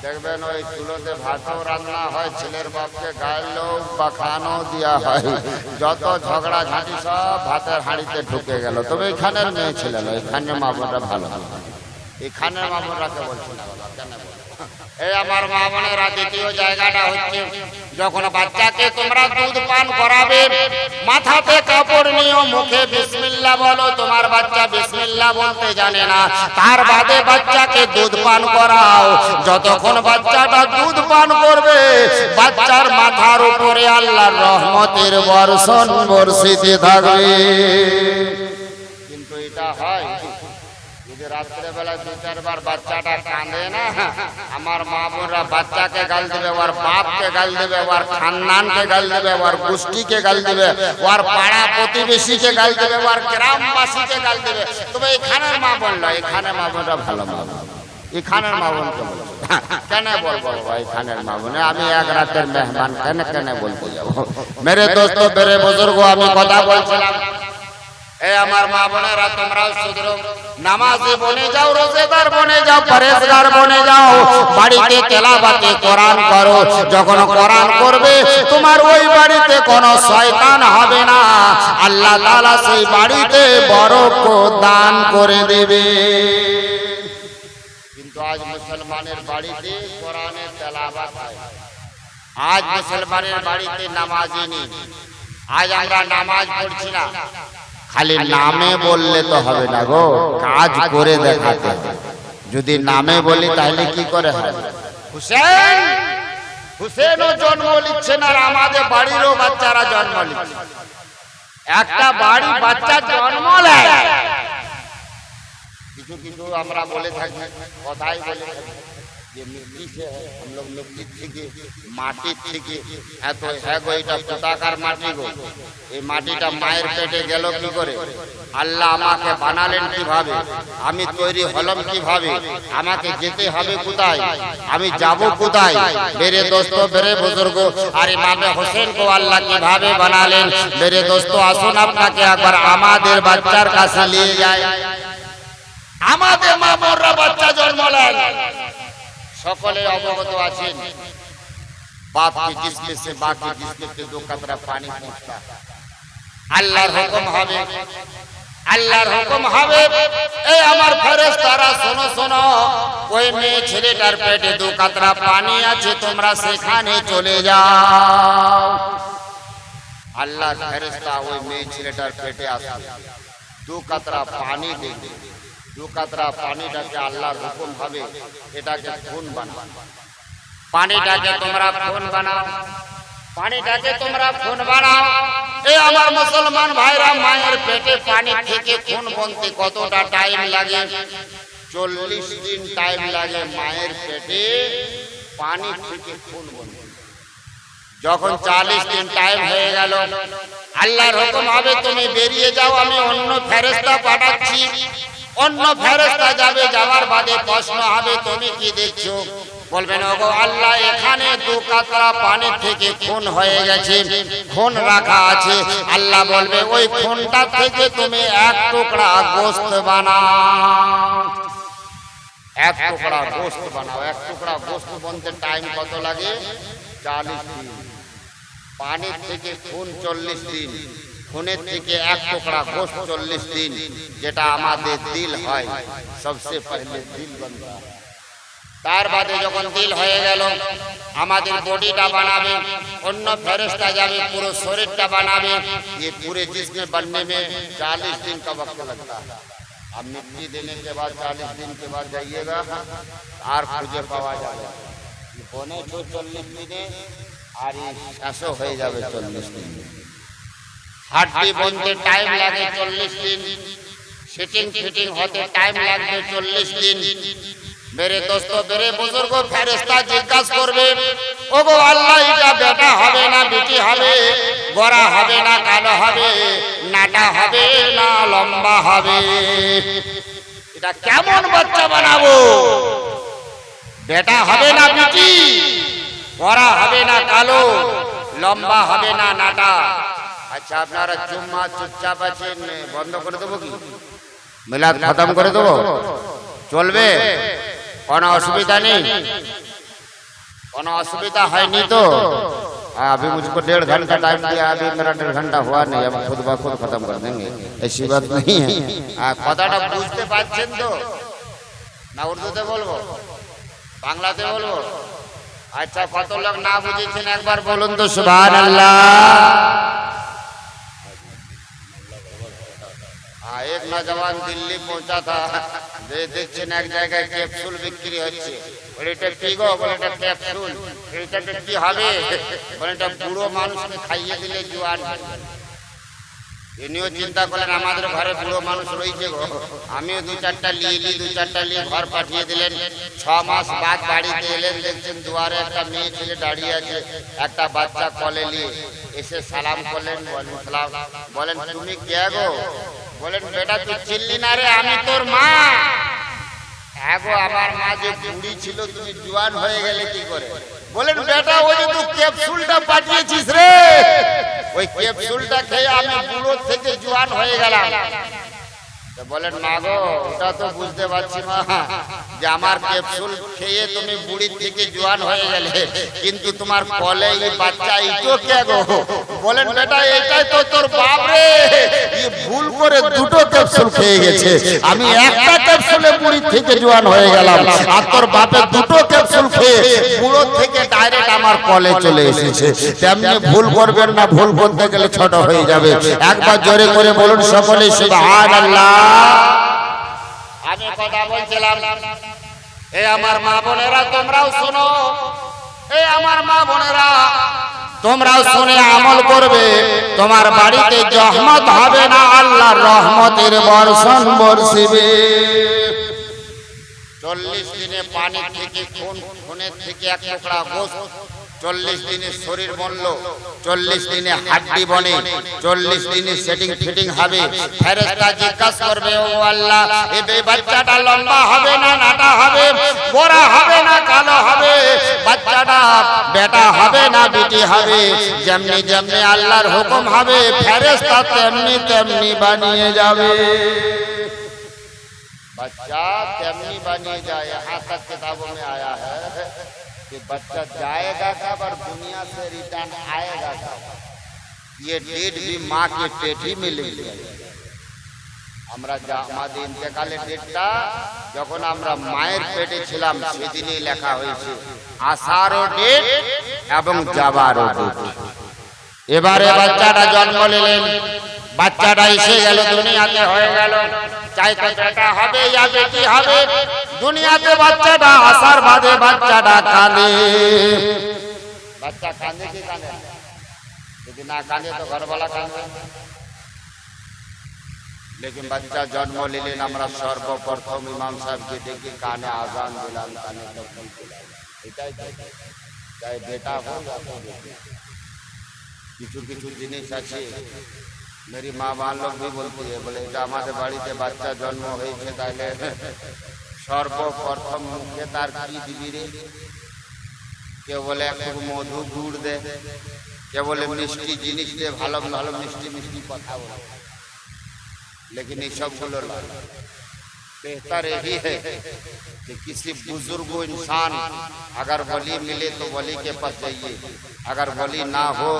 দেখবেন ওই চুলোতে ভাতও রান্না হয়, ছেলের বাপকে গায়ের লোক বা খানো দেওয়া হয়, যত ঝগড়া ঝাঁটি সব ভাতের হাঁড়িতে ঢুকে গেল। তবে এখানের মেয়ে ছেলে নয়, এখানের মা বোনরা ভালো, এখানের মা বোনরাকে বলছি না বাবা, কেন বলবো? এই আমার মা বোনেরা, দ্বিতীয় জায়গাটা হচ্ছে যখন বাচ্চাকে তোমরা দুধ পান করাবে, মাথাতে কাপড় নিও, মুখে বিসমিল্লাহ বলো। তোমার বাচ্চা বিসমিল্লাহ বলতে জানে না, তার বাদে বাচ্চাকে দুধ পান করাও। যতক্ষণ বাচ্চাটা দুধ পান করবে, বাচ্চার মাথার উপরে আল্লাহর রহমতের বর্ষণ বর্ষিতে থাকবে। কিন্তু এটা হয় যদি রাত্রেবেলা 2-4 বার বাচ্চাটা কাঁদে না, আমার মা বোনরা বাচ্চাকে গাল দেবে, ওর বাপকে গাল দেবে, ওর খানদানকে গাল দেবে, ওর গোষ্ঠীকে গাল দেবে, ওর পাড়া প্রতিবেশীকে গাল দেবে, ওর গ্রামবাসীকে গাল দেবে। তবে এখানের মা বোন নয়, এখানে মা বোনরা ভালো মা বোন, এখানের মা বোনকে বলবো। কেন বলবো বাবা এখানের মা বোনে? আমি এক রাতের মেহমান, কেন বলতে যাবো? মেরে দোস্ত, মেরে বুজুর্গ, আমি কথা বলছিলাম, এই আমার মা বোনেরা, তোমরাও শুধু নামাজি বনে যাও, রোজেদার বনে যাও, পরেজগার বনে যাও, বাড়িতে তেলাওয়াতে কোরআন করো। যখন কোরআন করবে, তোমার ওই বাড়িতে কোনো শয়তান হবে না, আল্লাহ তাআলা সেই বাড়িতে বরকত দান করে দেবে। কিন্তু আজ মুসলমানের বাড়িতে কোরআনের তেলাওয়াত হয়, আজ মুসলমানের বাড়িতে নামাজি নেই। আজ আমরা নামাজ পড়ছি না, খালি নামে বললে তো হবে না গো, কাজ করে দেখাতে হবে। যদি নামে বলি তাহলে কি করে হবে? হুসেন হুসেনও জন্ম নিচ্ছে না, আর আমাদের বাড়িরও বাচ্চারা জন্ম নিচ্ছে। একটা বাড়ি বাচ্চা জন্ম নেয়, কিছু কিছু আমরা বলে থাকি, কথাই বলে থাকি যে মিट्टी से है, हम लोग मिट्टी থেকে, মাটি থেকে। এত হ্যাঁ গো, এটা পোতাকার মাটি গো, এই মাটিটা মায়ের পেটে গেল কি করে? আল্লাহ আমাকে বানালেন কিভাবে? আমি তৈরি হলাম কিভাবে? আমাকে যেতে হবে কোথায়? আমি যাব কোথায়? মেরে দোস্ত, মেরে বুজুর্গ, আর ইমামে হোসেন को আল্লাহ কিভাবে বানালেন? মেরে দোস্ত, আসুন আপনাকে একবার আমাদের বাচ্চার কাছে নিয়ে যায়। আমাদের মা বোনরা বাচ্চা জন্ম নেয়, সকলে অবগত আছেন, बाप के जिस्म से माँ के जिस्म पे 2 कतरा पानी पहुंचता, আল্লাহর হুকুম হবে, আল্লাহর হুকুম হবে। এই আমার ফেরেশতারা, শোনো শোনো, ওই মেয়ে ছেলেটার পেটে 2 কাতরা পানি আছে, তোমরা সেখানে চলে যাও। আল্লাহর ফেরেশতা ওই মেয়ে ছেলেটার পেটে আসবে, 2 কাতরা পানি দেবে। 2 কাতরা পানিটাকে আল্লাহর হুকুম হবে এটাকে খুন বানাও, পানিটাকে তোমরা খুন বানাও, পানিটাকে তোমরা খুন বানাও। এই আমার মুসলমান ভাইরা, মায়ের পেটে পানি থেকে খুন বনতে কতটা টাইম লাগে? 40 দিন টাইম লাগে মায়ের পেটে পানি থেকে খুন বনতে। যখন 40 দিন টাইম হয়ে গেল, আল্লাহর হুকুম হবে তুমি বেরিয়ে যাও, আমি অন্য ফেরেশতা পাঠাচ্ছি। অন্য ফেরেশতা যাবে, যাওয়ার বাদে প্রশ্ন হবে তুমি কি দেখছো? বলবেন ওগো আল্লাহ, এখানে 2 কাতরা পানি থেকে খুন হয়ে গেছে, খুন রাখা আছে। আল্লাহ বলবে ওই খুনটা থেকে তুমি 1 টুকরা গোশত বানাও, 1 টুকরা গোশত বানাও। 1 টুকরা গোশত বনতে টাইম কত লাগে? 40 দিন। পানি থেকে খুন 40 দিন, খুনের থেকে 1 টুকরা গোশত 40 দিন। যেটা আমাদের দিল হয়, সবচেয়ে পহলে দিল बनता है। তার বাদে যখন দিল হয়ে গেল, আমাদের বডিটা বানাবে, অন্য ফেরেশতা যাবে পুরো শরীরটা বানাবে। ये पूरे जिस्म बनने में 40 दिन का वक्त लगता है। अब मिट्टी देने के बाद 40 दिन के बाद जाइएगा और খুঁজে পাওয়া যাবে होने 40 দিনে, আর শেষও হয়ে যাবে 40 দিন। হাড্ডি বনতে টাইম লাগে 40 দিন, সেটিং ফিটিং হতে টাইম লাগবে 40 দিন। मेरे दोस्तों, मेरे बुजुर्गो, ফেরেশতা জিজ্ঞাসা করবে ওগো আল্লাহ, এটা বেটা হবে না বেটি হবে? গোরা হবে না কালো হবে? নাটা হবে না লম্বা হবে? এটা কেমন বাচ্চা বানাবো? বেটা হবে না বেটি? গোরা হবে না কালো? লম্বা হবে না নাটা? আচ্ছা, আপনারা জুম্মা চুপচাপ আছেন, বন্ধ করে দেবো কি? মিলাদ খতম করে দেবো? চলবে? কোনো অসুবিধা নেই? কোনো অসুবিधा है नहीं तो अभी मुझको 1.5 घंटा टाइम दिया, अभी मेरा 1.5 घंटा हुआ नहीं, अब खुद ब खुद खत्म कर देंगे, ऐसी बात नहीं है। কথাটা বুঝতে পারছেন তো? না উর্দুতে বলবো, বাংলাতে বলবো? अच्छा কত লোক না বুঝেছেন একবার বলুন তো সুবহানাল্লাহ। एक नौजवान दिल्ली पहुंचा था, দেখছেন এক জায়গায় ক্যাপসুল বিক্রি হচ্ছে, বলে এটা কি গো? বলে এটা ক্যাপসুল। এটা কি হবে? বলে এটা বুড়ো মানুষকে খাইয়ে দিলে জোয়ান। ইনিও চিন্তা করলেন আমাদের ঘরে বুড়ো মানুষ রয়েছে গো, আমিও 2-4টা নিয়ে ঘর পাঠিয়ে দিলেন। 6 মাস বাদ বাড়িতে এলেন, দেখছেন দুয়ারে একটা মেয়ে ছেলে দাঁড়িয়ে আছে, একটা বাচ্চা কোলে নিয়ে এসে সালাম করলেন। বলেন তুমি কে গো? বলেন বেটা তুই চিনলি না রে, আমি তোর মা। হ্যাঁ গো আমার মা যে বুড়ি ছিল, তুমি জোয়ান হয়ে গেলে কি করে? বলেন বেটা ওই যে তুই ক্যাপসুলটা পাঠিয়েছিস রে, ওই ক্যাপসুলটা খেয়ে আমি বুড়ো থেকে জোয়ান হয়ে গেলাম। বলেন না গো ওটা তো বুঝতে পারছি মা যে আমার ক্যাপসুল খেয়ে তুমি বুড়ি থেকে জোয়ান হয়ে গেলে, কিন্তু তোমার কোলে এই বাচ্চা এইটো কে গো? বলেন বেটা এটাই তো তোর বাপ রে, এই ভুল করে 2টো ক্যাপসুল খেয়ে গেছে, আমি একটা ক্যাপসুলে বুড়ি থেকে জোয়ান হয়ে গেলাম, আর তোর বাপে 2টো ক্যাপসুল খেয়ে বুড়ো থেকে ডাইরেক্ট আমার কোলে চলে এসেছে। তেমনি ভুল করবেন না, ভুল করতে গেলে ছোট হয়ে যাবে। একবার জোরে করে বলুন সকলে সুবহানাল্লাহ। আমি কথা বলছিলাম, এ আমার মা বোনেরা তোমরাও শোনো, এ আমার মা বোনেরা তোমরাও শুনে আমল করবে, তোমার বাড়িতে রহমত হবে না, আল্লাহর রহমতের বর্ষণ বর্ষিবে। 40 দিনে পানি থেকে খুনের থেকে এক টুকরা গোশত, 40 দিনে শরীর বনল, 40 দিনে হাড্ডি বনে, 40 দিনে সেটিং ফিটিং হবে। ফেরেশতা জিজ্ঞাসা করবে ও আল্লাহ এই বাচ্চাটা লম্বা হবে না নাটা হবে, গোরা হবে না কালো হবে, বাচ্চাটা বেটা হবে না বেটি হবে? যেমনি যেমনি আল্লাহর হুকুম হবে ফেরেশতা তেমনি তেমনি বানিয়ে যাবে। बच्चा तेमनी बनी जाए, यहाँ तक किताबों में आया है कि बच्चा जाएगा कब और दुनिया से रिटर्न आएगा कब, ये डेट भी माँ के पेट ही में लिख दिया। আমরা আমাদের ইন্তেকালের ডেটটা যখন আমরা মায়ের পেটে ছিলাম সেদিনই লেখা হয়েছে, আসারও ডেট এবং যাবারও ডেট। এবারে বাচ্চাটা জন্ম নিলেন, বাচ্চাটা এসে গেল, দুনিয়াতে হয়ে গেল, চাই তো বেটা হবে या বেটি হবে, দুনিয়াতে বাচ্চাটা আসার বাদে বাচ্চাটা কাঁদে। বাচ্চা কাঁদে কি কাঁদে? যদি না কাঁদে তো ঘরওয়ালা কাঁদবে। लेकिन बच्चा जन्म लेलेन আমরা সর্বপ্রথম ইমাম সাহেবকে ডেকে কানে আজান দিলাম, কানে তকবীর দিলাম। এটাই চাই বেটা হোক या বেটি। কিছু কিছু জিনিস আছে मेरी माँ बाल लोग भी बोलती है, बोले এটা আমাদের বাড়িতে বাচ্চা জন্ম হয়েছে তাহলে সর্বপ্রথম মুখে তার কি দিবি রে? কেউ বলে একটু মধু গুড় দে, কেউ বলে মিষ্টি জিনিস দে, ভালো ভালো মিষ্টি মিষ্টি কথা বলে। लेकिन ये सब बेहतर यही है कि किसी बुजुर्ग इंसान अगर वली मिले तो वली के पास जाइए, अगर वली ना हो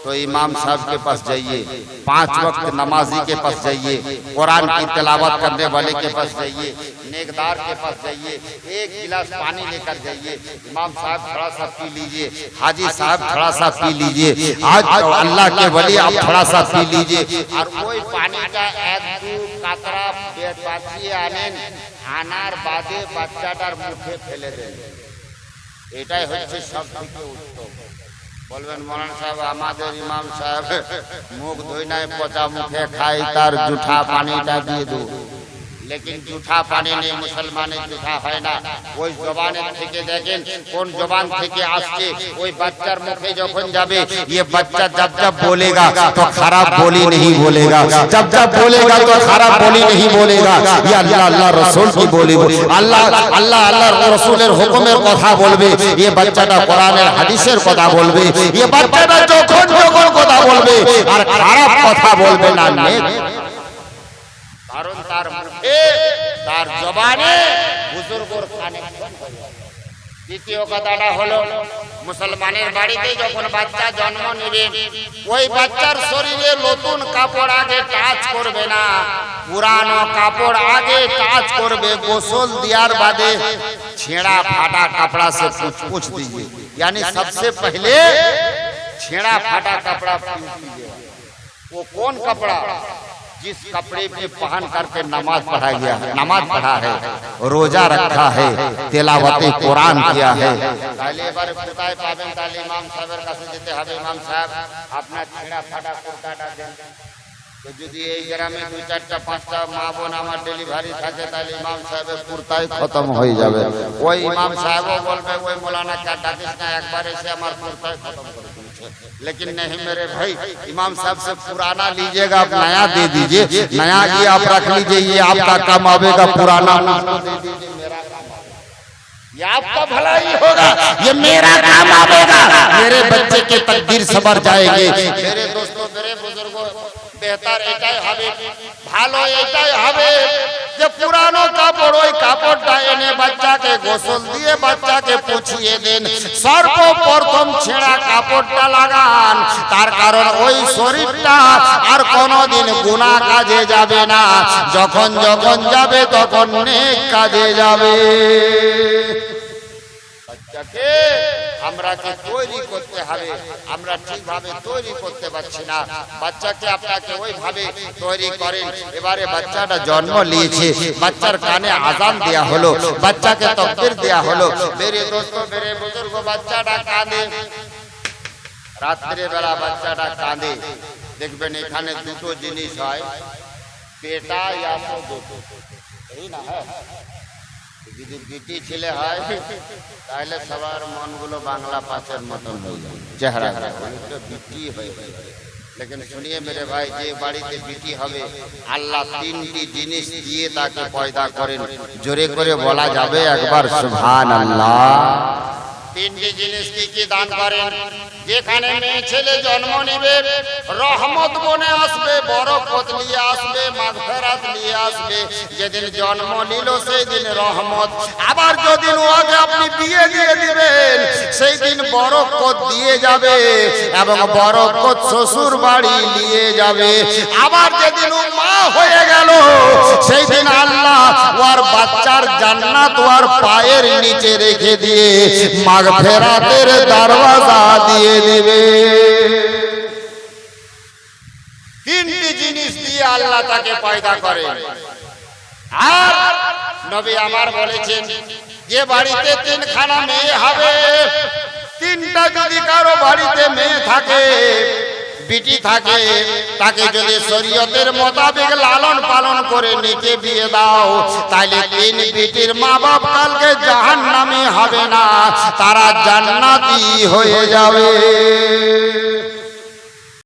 तो इमाम साहब के पास जाइए, 5 वक्त नमाजी के पास जाइए, कुरान की तिलावत करने वाले के पास जाइए, नेकदार के पास जाइए, 1 गिलास पानी लेकर जाइए, इमाम साहब थोड़ा सा पी लीजिए, हाजी साहब थोड़ा सा पी लीजिए, आज अल्लाह के वली आप थोड़ा सा पी लीजिए, और कोई पानी का 1-2 কাতরা বাঁচিয়ে আনেন, আনার বাদে বাচ্চাটার মুখে ফেলে দেন। এটাই হচ্ছে সব থেকে উত্তম। বলবেন মৌলানা সাহেব আমাদের ইমাম সাহেব মুখ ধুই নাই, পচা মুখে খাই, তার জুঠা পানিটা দিয়ে দো। लेकिन जूठा पानी नहीं, मुसलमान जूठा है ना। ওই জবানের থেকে দেখেন কোন জবান থেকে আসছে, ওই বাচ্চার মুখে যখন যাবে ये बच्चा जब जब बोलेगा तो खराब बोली नहीं बोलेगा, जब जब बोलेगा तो खराब बोली नहीं बोलेगा। ये अल्लाह अल्लाह रसूल की बोली, अल्लाह अल्लाह अल्लाह रसूलेर হুকুমের কথা বলবে। ये বাচ্চাটা কোরআনের হাদিসের কথা বলবে। ये বাচ্চাটা যখন যখন কথা বলবে আর খারাপ কথা বলবে না, কারণ তার মুখে তার জবানে বুজুর্গর কানেকশন হয়ে যাবে। দ্বিতীয় কথাটা হলো মুসলমানের বাড়িতে যখন বাচ্চা জন্ম নেবে ওই বাচ্চার শরীরে নতুন কাপড় আগে টাচ করবে না, পুরানো কাপড় আগে টাচ করবে। গোসল दियार बादे छेड़ा फाटा कपड़ा से पूछ दीजिए, यानी सबसे पहले छेड़ा फाटा कपड़ा पूछ दीजिए। वो कौन कपड़ा? जिस कपड़े में पहन करके नमाज पढ़ा गया है, नमाज पढ़ा है, रोजा रखा है, तिलावत कुरान किया है। তাহলে এবারে কোথায় পাবেন? তাহলে ইমাম সাহেবের কাছে যেতে হবে। ইমাম সাহেব আপনার ছেঁড়া ফাটা কুর্তাটা দেন। তো যদি এই গ্রামে 2-4টা 5টা মা বোন আমার ডেলিভারি থাকে তাহলে ইমাম সাহেবের কুর্তাই খতম হয়ে যাবে। ওই ইমাম সাহেবও বলবে ওই মৌলানা কে ডাকিস না, একবার এসে আমার কুর্তাই খতম করে দিয়েছে। लेकिन नहीं मेरे भाई, इमाम साहब से पुराना लीजिएगा, आप नया दे दीजिए। नया ये आप रख लीजिए, ये आपका काम आवेगा। पुराना दे दीजिए, मेरा काम आवेगा। ये आपका भलाई होगा, ये मेरा काम आवेगा। मेरे बच्चे के तकदीर सवर जाएगी। मेरे दोस्तों, मेरे बुजुर्गों, बेहतर एटाई হবে, ভালো এটাই হবে যে পুরানো কাপড় ওই কাপড়টা এনে বাচ্চাকে গোসল দিয়ে বাচ্চাকে পুছিয়ে দেন। সর্বপ্রথম ছেঁড়া কাপড়টা লাগান, তার কারণ ওই শরীরটা আর কোনোদিন গুনাহ কাজে যাবে না। যখন যখন যাবে তখন নেক কাজে যাবে। বাচ্চাকে আমরা কি তৈরি করতে হবে, আমরা ঠিকভাবে তৈরি করতে পারছি না। বাচ্চাকে আপনাকে ওইভাবে তৈরি করেন। এবারে বাচ্চাটা জন্ম নিয়েছে, বাচ্চার কানে আজান দেয়া হলো, বাচ্চাকে তাকবীর দেয়া হলো। মেরে দোস্ত, মেরে বুজুর্গ, বাচ্চাটা কাঁদে, রাত্রে বেলা বাচ্চাটা কাঁদে। দেখবেন এখানে দুটো জিনিস হয়, বেটা या तो দুটো, এই না? হ্যাঁ, যদি বিটি ছেলে হয় তাহলে সবার মনগুলো বাংলা পাঁচের মতন হয়ে যায়, চেহারা বিটি হয়ে যায়। लेकिन सुनिए मेरे भाई, যে বাড়িতে বিটি হবে আল্লাহ 3টি জিনিস দিয়ে তাকে পয়দা করেন। জোরে করে বলা যাবে একবার সুবহানাল্লাহ। 3টি জিনিস কি দান করেন? যেখানে মেয়ে ছেলে জন্ম নেবে রহমত বনে আসবে, বরকত নিয়ে আসবে, মাগফিরাত নিয়ে আসবে। যেদিন জন্ম নিল সেই দিন রহমত। আবার যেদিন ওকে আপনি বিয়ে দিয়ে দিবেন সেই দিন বরকত দিয়ে যাবে এবং বরকত শ্বশুর বাড়ি নিয়ে যাবে। আবার যেদিন ও মা হয়ে গেল সেই দিন আল্লাহ ওর বাচ্চার জান্নাত ওর পায়ের নিচে রেখে দিয়ে মাগফিরাতের দরওয়াজা দিয়ে দিবে। 3টি জিনিস দিয়ে আল্লাহ তাকে পয়দা করে। আর নবী আমার বলেছেন যে বাড়িতে 3খানা মেয়ে হবে, 3টা যদি কারো বাড়িতে মেয়ে থাকে, বিটি থাকে, তাকে যদি শরীয়তের মোতাবেক লালন পালন করে নিচে বিয়ে দাও তাহলে 3 বিটির মা বাপ কালকে জাহান্নামী হবে না, তারা জান্নাতি হয়ে যাবে।